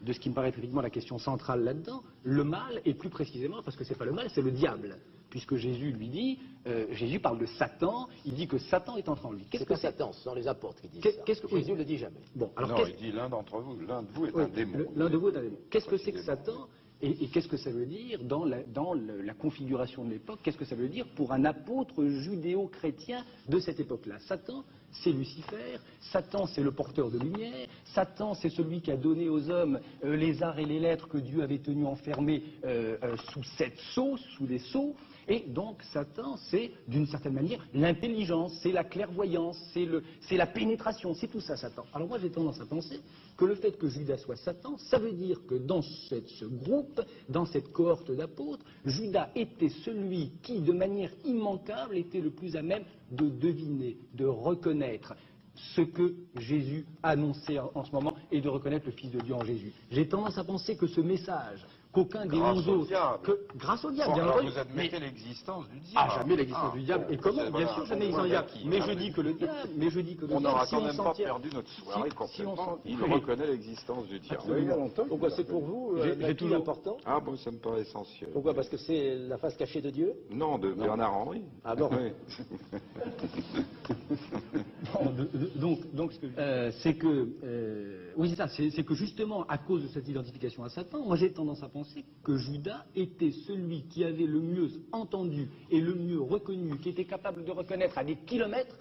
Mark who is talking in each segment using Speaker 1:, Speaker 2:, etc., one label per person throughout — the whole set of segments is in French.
Speaker 1: de ce qui me paraît effectivement la question centrale là-dedans, le mal, et plus précisément, parce que c'est pas le mal, c'est le diable. Puisque Jésus lui dit, Jésus parle de Satan, il dit que Satan est entré en lui.
Speaker 2: Qu'est-ce que Satan? Ce sont les apôtres qui disent ça. Jésus ne le dit jamais.
Speaker 1: Bon, alors
Speaker 3: non, il dit l'un d'entre vous, l'un de vous est un démon.
Speaker 1: L'un de vous est un démon. Qu'est-ce que c'est que Satan et qu'est-ce que ça veut dire dans la configuration de l'époque? Qu'est-ce que ça veut dire pour un apôtre judéo-chrétien de cette époque-là? Satan, c'est Lucifer, Satan, c'est le porteur de lumière, Satan, c'est celui qui a donné aux hommes les arts et les lettres que Dieu avait tenus enfermés sous 7 sceaux, sous des sceaux. Et donc Satan, c'est d'une certaine manière l'intelligence, c'est la clairvoyance, c'est la pénétration, c'est tout ça Satan. Alors moi j'ai tendance à penser que le fait que Judas soit Satan, ça veut dire que dans ce groupe, dans cette cohorte d'apôtres, Judas était celui qui, de manière immanquable, était le plus à même de deviner, de reconnaître ce que Jésus annonçait en ce moment et de reconnaître le Fils de Dieu en Jésus. J'ai tendance à penser que ce message, qu'aucun des 11 autres... Grâce au diable,
Speaker 3: bon,
Speaker 1: bien
Speaker 3: alors
Speaker 1: entendu.
Speaker 3: vous admettez l'existence du diable.
Speaker 1: Ah, jamais l'existence du diable. Et comment? Bien sûr, jamais l'existence du diable. Mais je dis que le diable,
Speaker 3: on n'aura quand même pas perdu notre soirée complètement. Il reconnaît l'existence du diable.
Speaker 2: Pourquoi c'est pour vous tout important?
Speaker 3: Ah bon, ça me paraît essentiel.
Speaker 2: Pourquoi? Parce que c'est la face cachée de Dieu?
Speaker 3: Non, de Bernard Henry.
Speaker 2: Ah bon?
Speaker 3: Oui.
Speaker 1: Donc c'est que, oui c'est ça, c'est que justement à cause de cette identification à Satan, moi j'ai tendance à penser que Judas était celui qui avait le mieux entendu et le mieux reconnu, qui était capable de reconnaître à des kilomètres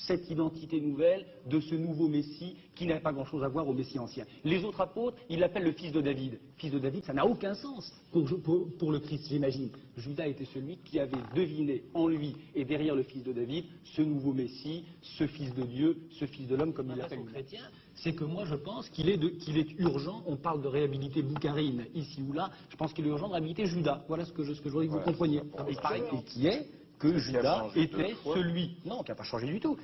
Speaker 1: cette identité nouvelle de ce nouveau Messie qui n'avait pas grand-chose à voir au Messie ancien. Les autres apôtres, ils l'appellent le fils de David. Fils de David, ça n'a aucun sens pour le Christ, j'imagine. Judas était celui qui avait deviné en lui et derrière le fils de David ce nouveau Messie, ce fils de Dieu, ce fils de l'homme, comme il l'appelle aux chrétiens. C'est que moi je pense qu'il est urgent, on parle de réhabiliter Boukharine ici ou là, je pense qu'il est urgent de réhabiliter Judas. Voilà ce que je voudrais que vous compreniez. Et qui est que Judas était celui, non, qui n'a pas changé du tout,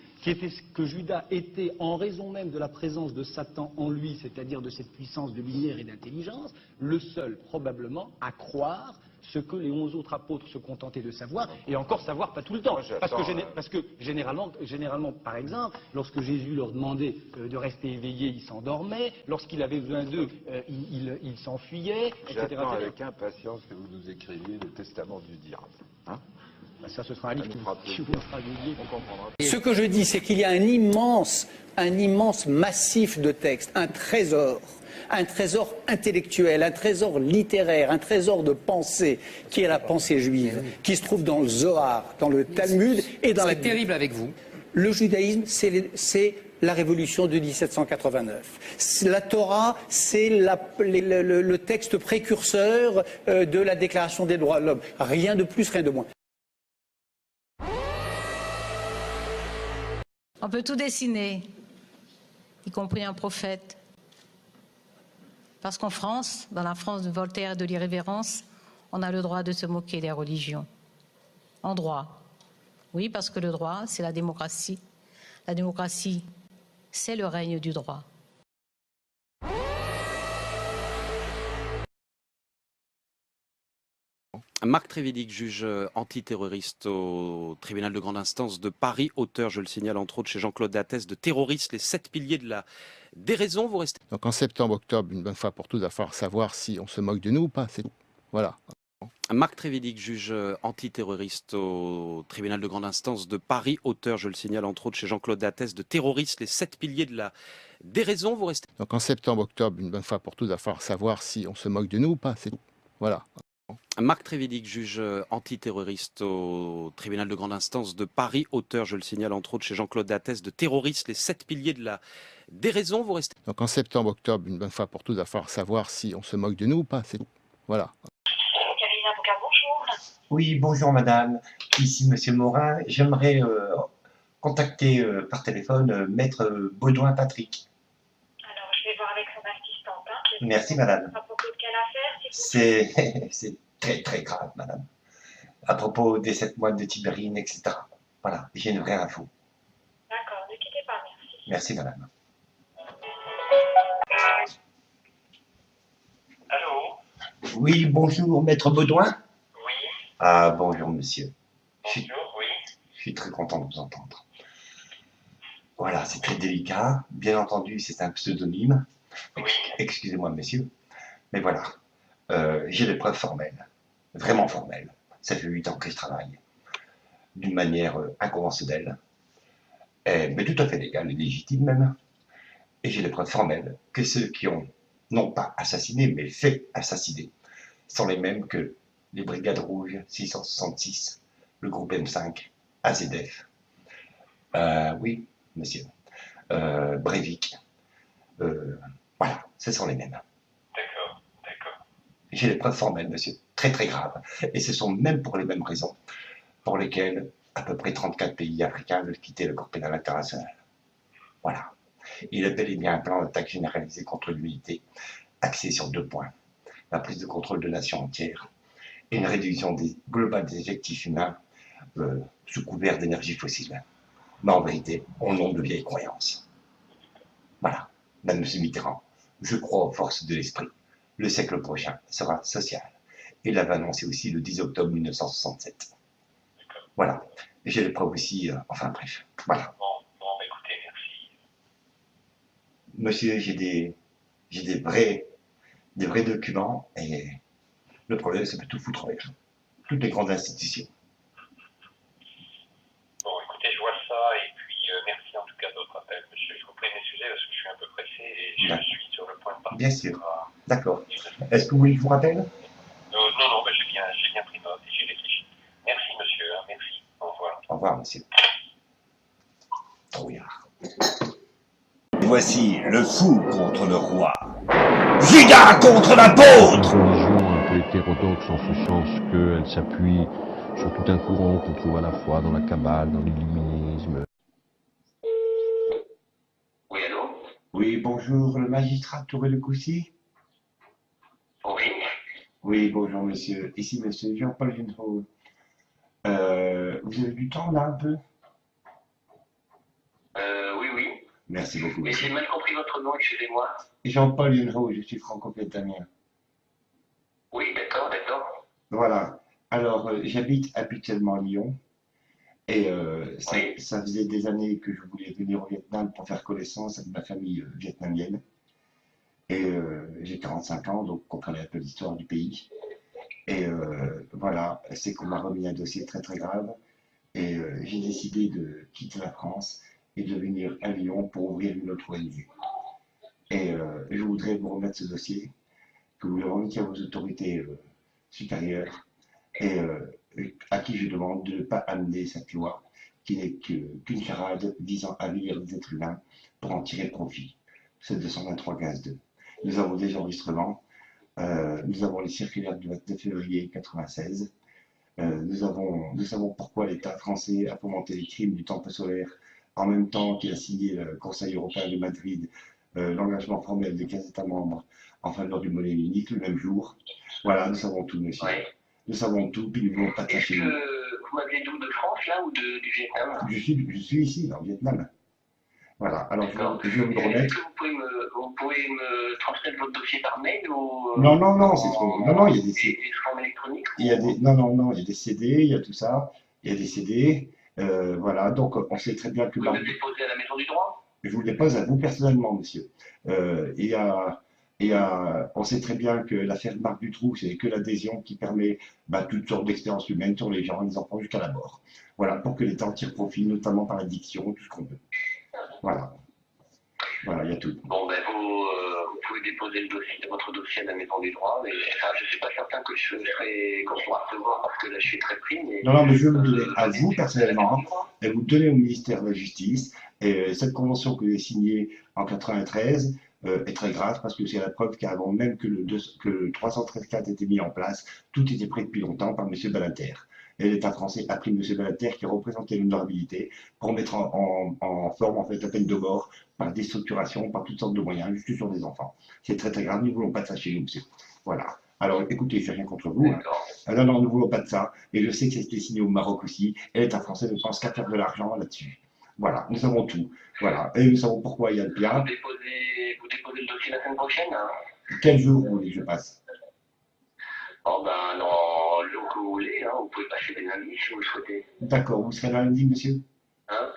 Speaker 1: que Judas était, en raison même de la présence de Satan en lui, c'est-à-dire de cette puissance de lumière et d'intelligence, le seul probablement à croire ce que les 11 autres apôtres se contentaient de savoir, et encore savoir pas tout le temps. Parce que généralement, par exemple, lorsque Jésus leur demandait de rester éveillés, ils s'endormaient, lorsqu'il avait besoin d'eux, ils s'enfuyaient, etc.
Speaker 3: J'attends avec impatience que vous nous écriviez le testament du diable. Hein?
Speaker 1: Ça, ce sera un livre qui vous fera oublier.
Speaker 3: On comprendra.
Speaker 4: Ce que je dis, c'est qu'il y a un immense massif de textes, un trésor intellectuel, un trésor littéraire, un trésor de pensée, qui est la pensée juive, qui se trouve dans le Zohar, dans le Talmud et dans la Bible.
Speaker 5: C'est terrible avec vous.
Speaker 4: Le judaïsme, c'est la révolution de 1789. La Torah, c'est le texte précurseur de la Déclaration des droits de l'homme. Rien de plus, rien de moins.
Speaker 6: On peut tout dessiner, y compris un prophète. Parce qu'en France, dans la France de Voltaire et de l'irrévérence, on a le droit de se moquer des religions. En droit. Oui, parce que le droit, c'est la démocratie. La démocratie, c'est le règne du droit.
Speaker 7: Marc Trévidic, juge antiterroriste au tribunal de grande instance de Paris, auteur, je le signale entre autres chez Jean-Claude Dattès, de Terroristes, les 7 piliers de la déraison. Vous restez...
Speaker 8: Donc en septembre, octobre, une bonne fois pour toutes, il va falloir savoir si on se moque de nous ou pas. Voilà.
Speaker 7: Marc Trévidic, juge antiterroriste au tribunal de grande instance de Paris, auteur, je le signale entre autres chez Jean-Claude Dattès, de Terroristes, les 7 piliers de la déraison. Vous restez...
Speaker 8: Donc en septembre, octobre, une bonne fois pour toutes, il va falloir savoir si on se moque de nous ou pas. Voilà.
Speaker 7: Marc Trévidic, juge antiterroriste au tribunal de grande instance de Paris, auteur, je le signale entre autres chez Jean-Claude Dattès, de Terroristes, les 7 piliers de la déraison. Vous restez...
Speaker 8: Donc en septembre, octobre, une bonne fois pour toutes, il va falloir savoir si on se moque de nous ou pas. Voilà.
Speaker 9: Oui, bonjour madame, ici monsieur Morin. J'aimerais contacter par téléphone maître Baudouin Patrick.
Speaker 10: Alors, je vais voir avec son assistante. Hein,
Speaker 9: merci madame.
Speaker 10: À propos de quelle affaire,
Speaker 9: c'est très très grave madame. À propos des 7 mois de Tibérine, etc. Voilà, j'ai une vraie info.
Speaker 10: D'accord, ne quittez pas, merci.
Speaker 9: Merci madame.
Speaker 10: Allô?
Speaker 9: Oui, bonjour maître Baudouin.
Speaker 10: Oui.
Speaker 9: Ah, bonjour monsieur.
Speaker 10: Bonjour, oui.
Speaker 9: Je suis très content de vous entendre. Voilà, c'est très délicat. Bien entendu, c'est un pseudonyme.
Speaker 10: Oui.
Speaker 9: Excusez-moi monsieur. Mais voilà, j'ai des preuves formelles, vraiment formelles. Ça fait 8 ans que je travaille d'une manière inconventionnelle, mais tout à fait légale et légitime même. Et j'ai des preuves formelles que ceux qui ont, non pas assassiné, mais fait assassiner, sont les mêmes que les Brigades Rouges 666, le groupe M5, AZF. Oui, monsieur. Breivik. Voilà, ce sont les mêmes.
Speaker 10: D'accord, d'accord.
Speaker 9: J'ai des preuves formelles, monsieur, très très graves. Et ce sont même pour les mêmes raisons pour lesquelles à peu près 34 pays africains veulent quitter le corps pénal international. Voilà. Il est bel et bien un plan d'attaque généralisé contre l'humanité, axé sur 2 points. La prise de contrôle de nations entières et une réduction globale des effectifs humains sous couvert d'énergie fossile. Mais en vérité, au nom de vieilles croyances. Voilà. Madame M. Mitterrand, je crois aux forces de l'esprit. Le siècle prochain sera social. Il l'avait annoncé aussi le 10 octobre 1967. Voilà. Et j'ai les preuves aussi, enfin bref. Voilà.
Speaker 10: Bon, écoutez, merci.
Speaker 9: Monsieur, j'ai des vrais documents et le problème, c'est de tout foutre en l'air. Toutes les grandes institutions.
Speaker 10: Bon, écoutez, je vois ça, et puis merci en tout cas de votre appel, monsieur. Je vous prie de m'excuser parce que je suis un peu pressé et je suis sur le point de partir.
Speaker 9: Bien sûr. D'accord. Est-ce que vous voulez que je vous rappelle?
Speaker 10: Non, ben, j'ai bien pris note et j'ai réfléchi. Merci, monsieur. Merci. Au revoir.
Speaker 9: Au revoir, monsieur. Trouillard.
Speaker 5: Voici le fou contre le roi. Judas contre l'apôtre.
Speaker 11: Une religion un peu hétérodoxe en ce sens qu'elle s'appuie sur tout un courant qu'on trouve à la fois dans la Kabbale, dans l'illuminisme.
Speaker 10: Oui, allô?
Speaker 9: Oui, bonjour, le magistrat Touré de Coucy.
Speaker 10: Oui.
Speaker 9: Oui, bonjour, monsieur. Ici, monsieur Jean-Paul Junho. Vous avez du temps, là, un peu?
Speaker 10: Oui.
Speaker 9: Merci beaucoup,
Speaker 10: Mais
Speaker 9: monsieur.
Speaker 10: j'ai mal compris votre nom, excusez-moi.
Speaker 9: Jean-Paul Junho, je suis franco-vietnamien.
Speaker 10: Oui, d'accord.
Speaker 9: Voilà. Alors, j'habite habituellement à Lyon. Et
Speaker 10: Oui.
Speaker 9: ça faisait des années que je voulais venir au Vietnam pour faire connaissance avec ma famille vietnamienne. Et j'ai 45 ans, donc comprenez un peu l'histoire du pays. Et voilà, c'est qu'on m'a remis un dossier très très grave. Et j'ai décidé de quitter la France et de venir à Lyon pour ouvrir une autre ONG. Et je voudrais vous remettre ce dossier, que vous le remettiez à vos autorités supérieures, et à qui je demande de ne pas amener cette loi qui n'est qu'une charade visant à vivre des êtres humains pour en tirer profit. C'est 223-2. Nous avons des enregistrements, nous avons les circulaires du 29 février 1996, nous savons pourquoi l'État français a fomenté les crimes du temple solaire en même temps qu'il a signé le Conseil européen de Madrid l'engagement formel des 15 États membres en faveur du monnaie unique le même jour. Voilà, nous savons tout, monsieur.
Speaker 10: Oui.
Speaker 9: Nous savons tout, puis nous ne voulons pas
Speaker 10: Est-ce
Speaker 9: tâcher.
Speaker 10: que vous m'appelez d'où, de France, là, ou du Vietnam?
Speaker 9: Je suis ici, dans le Vietnam. Voilà, alors je vais vous le
Speaker 10: Est-ce
Speaker 9: remettre.
Speaker 10: que vous pouvez me transmettre votre dossier par mail ou
Speaker 9: Non, c'est trop. Non, il y a des
Speaker 10: des formes électroniques?
Speaker 9: il y a des, non, il y a des CD, il y a tout ça, il y a des CD, voilà, donc on sait très bien que
Speaker 10: Vous me déposez à la maison du droit?
Speaker 9: je vous le dépose à vous personnellement, monsieur. On sait très bien que l'affaire Marc Dutroux, c'est que l'adhésion qui permet toutes sortes d'expériences humaines sur les gens, les enfants jusqu'à la mort. Voilà, pour que l'État en tire profit, notamment par l'addiction, tout ce qu'on veut. Voilà, il y a tout.
Speaker 10: Bon, ben vous pouvez déposer votre dossier à la maison du droit, mais enfin, je ne suis pas certain que je serai qu'on pourra recevoir parce que là je suis très pris. Mais,
Speaker 9: non, mais je vais vous le donner à vous personnellement, et vous le donner au ministère de la Justice. Et cette convention que j'ai signée en 93 est très grave parce que c'est la preuve qu'avant même que le 313-4 était mis en place, tout était pris depuis longtemps par M. Badinter. Et l'État français a pris M. Badinter qui représentait l'honorabilité pour mettre en forme en fait la peine de mort par déstructuration, par toutes sortes de moyens, juste sur des enfants. C'est très très grave, nous ne voulons pas de ça chez nous, monsieur. Voilà. Alors écoutez, je ne fais rien contre vous. Hein. Non, nous ne voulons pas de ça. Et je sais que c'était signé au Maroc aussi. Et l'État français ne pense qu'à faire de l'argent là-dessus. Voilà, nous savons tout. Voilà. Et nous savons pourquoi il y a le bien.
Speaker 10: Vous déposez le dossier la semaine prochaine, hein?
Speaker 9: Quel jour vous voulez que je passe?
Speaker 10: Oh ben, dans le jour que vous voulez, hein, vous pouvez passer le lundi si vous le souhaitez.
Speaker 9: D'accord, vous serez là lundi, monsieur?
Speaker 10: Hein?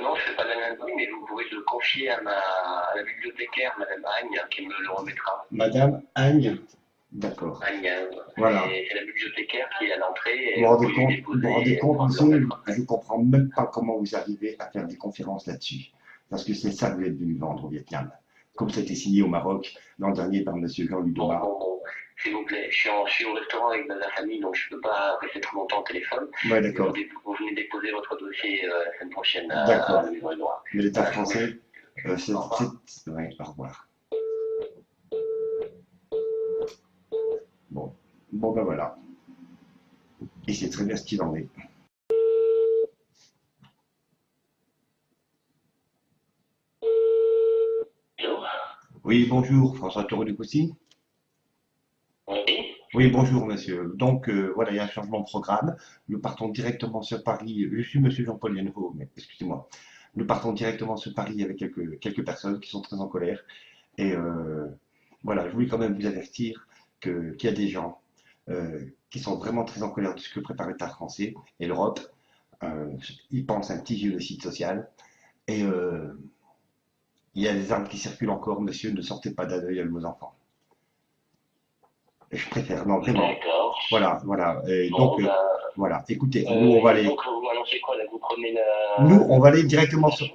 Speaker 10: Non, je ne fais pas le oui, mais vous pouvez le confier à la bibliothécaire, Madame Agne, qui me le remettra.
Speaker 9: Madame Agne. D'accord.
Speaker 10: Agne,
Speaker 9: voilà.
Speaker 10: C'est la bibliothécaire qui est à l'entrée.
Speaker 9: Vous vous rendez compte, monsieur, je ne comprends même pas comment vous arrivez à faire des conférences là-dessus. Parce que c'est ça que vous êtes venu vendre au Vietnam. Comme ça a été signé au Maroc l'an dernier par monsieur Jean-Louis Domar.
Speaker 10: Bon, s'il vous plaît, je suis au restaurant avec la famille, donc je ne peux pas rester trop longtemps au téléphone.
Speaker 9: Ouais, d'accord.
Speaker 10: Vous venez déposer votre dossier la semaine prochaine à
Speaker 9: la
Speaker 10: Maison des Droits.
Speaker 9: Mais l'État français, c'est... Ouais, au revoir. Bon, ben voilà. Et c'est très bien ce qu'il en est. Oui, bonjour, François Taureau-Ducoucy. Oui, bonjour, monsieur. Donc, voilà, il y a un changement de programme. Nous partons directement sur Paris. Je suis monsieur Jean-Paul Yenneau, mais excusez-moi. Nous partons directement sur Paris avec quelques personnes qui sont très en colère. Et voilà, je voulais quand même vous avertir qu'il y a des gens qui sont vraiment très en colère de ce que prépare l'État français et l'Europe. Ils pensent à un petit génocide social. Et il y a des armes qui circulent encore, monsieur, ne sortez pas d'aveugle à vos enfants. Et je préfère, non, vraiment. Voilà. Et donc, voilà, écoutez, nous, on va aller...
Speaker 10: Donc, vous annoncez quoi, là, vous prenez la...
Speaker 9: Nous, on va aller directement sur...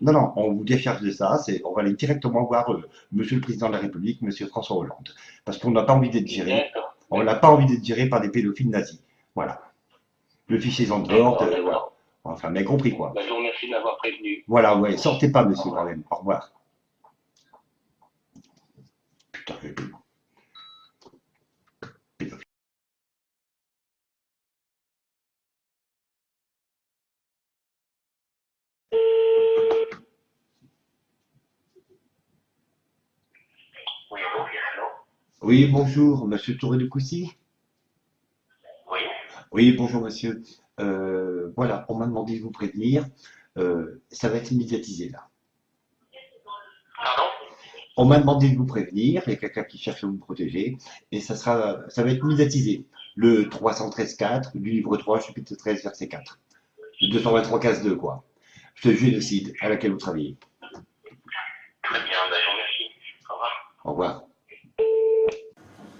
Speaker 9: Non, on vous décharge de ça, on va aller directement voir monsieur le Président de la République, monsieur François Hollande. Parce qu'on n'a pas envie d'être géré. On n'a pas envie d'être géré par des pédophiles nazis. Voilà. Le fichier Zandvoort, voilà. Enfin, mais compris, quoi.
Speaker 10: Je vous remercie de m'avoir prévenu.
Speaker 9: Voilà, ouais, sortez pas, monsieur, quand même. Au revoir. Putain, pédophile. Oui, bonjour, monsieur Taureau-Ducoucy.
Speaker 10: Oui.
Speaker 9: Oui, bonjour, monsieur. Voilà, on m'a demandé de vous prévenir. Ça va être médiatisé, là.
Speaker 10: Pardon?
Speaker 9: On m'a demandé de vous prévenir, il y a quelqu'un qui cherche à vous protéger, et ça va être médiatisé. Le 313.4 du livre 3, chapitre 13, verset 4. Le 223, case 2, quoi. Ce génocide à laquelle vous travaillez.
Speaker 10: Très bien, je vous remercie. Au revoir.
Speaker 9: Au revoir.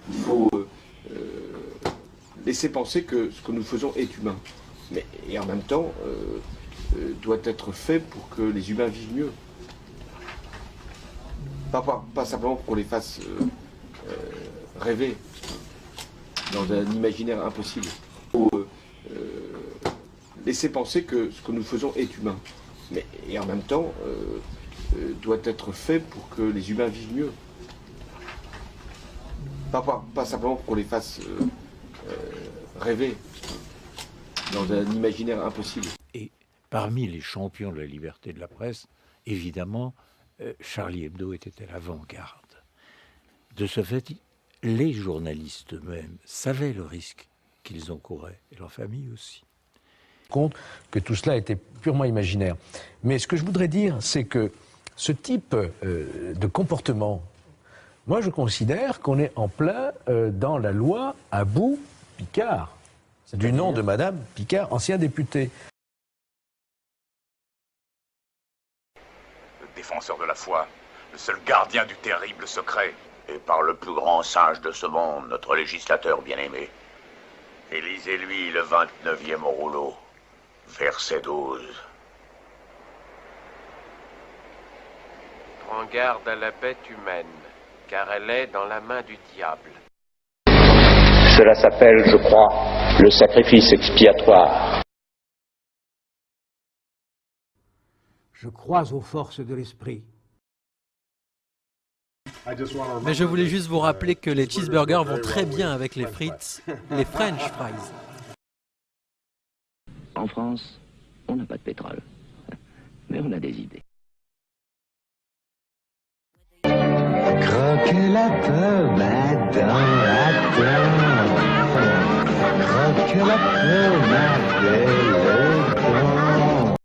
Speaker 12: Il faut laisser penser que ce que nous faisons est humain. Et en même temps, doit être fait pour que les humains vivent mieux. Pas simplement pour qu'on les fasse rêver dans un imaginaire impossible. Il faut laisser penser que ce que nous faisons est humain. Et en même temps, doit être fait pour que les humains vivent mieux. Pas simplement pour qu'on les fasse rêver dans un imaginaire impossible.
Speaker 13: Et parmi les champions de la liberté de la presse, évidemment, Charlie Hebdo était à l'avant-garde. De ce fait, les journalistes eux-mêmes savaient le risque qu'ils encouraient, et leur famille aussi.
Speaker 14: Compte que tout cela était purement imaginaire. Mais ce que je voudrais dire, c'est que ce type de comportement, moi je considère qu'on est en plein dans la loi Abou-Picard, du nom de Madame Picard, ancien député.
Speaker 15: Le défenseur de la foi, le seul gardien du terrible secret, et par le plus grand sage de ce monde, notre législateur bien-aimé. Élisez-lui le 29e au rouleau, verset 12.
Speaker 16: Prends garde à la bête humaine, car elle est dans la main du diable.
Speaker 17: Cela s'appelle, je crois, le sacrifice expiatoire.
Speaker 18: Je crois aux forces de l'esprit.
Speaker 19: Mais je voulais juste vous rappeler que les cheeseburgers vont très bien avec les frites, les French fries.
Speaker 17: En France, on n'a pas de pétrole, mais on a des idées.
Speaker 20: Croque la pomme, attends. Croque la pomme, appelle le temps.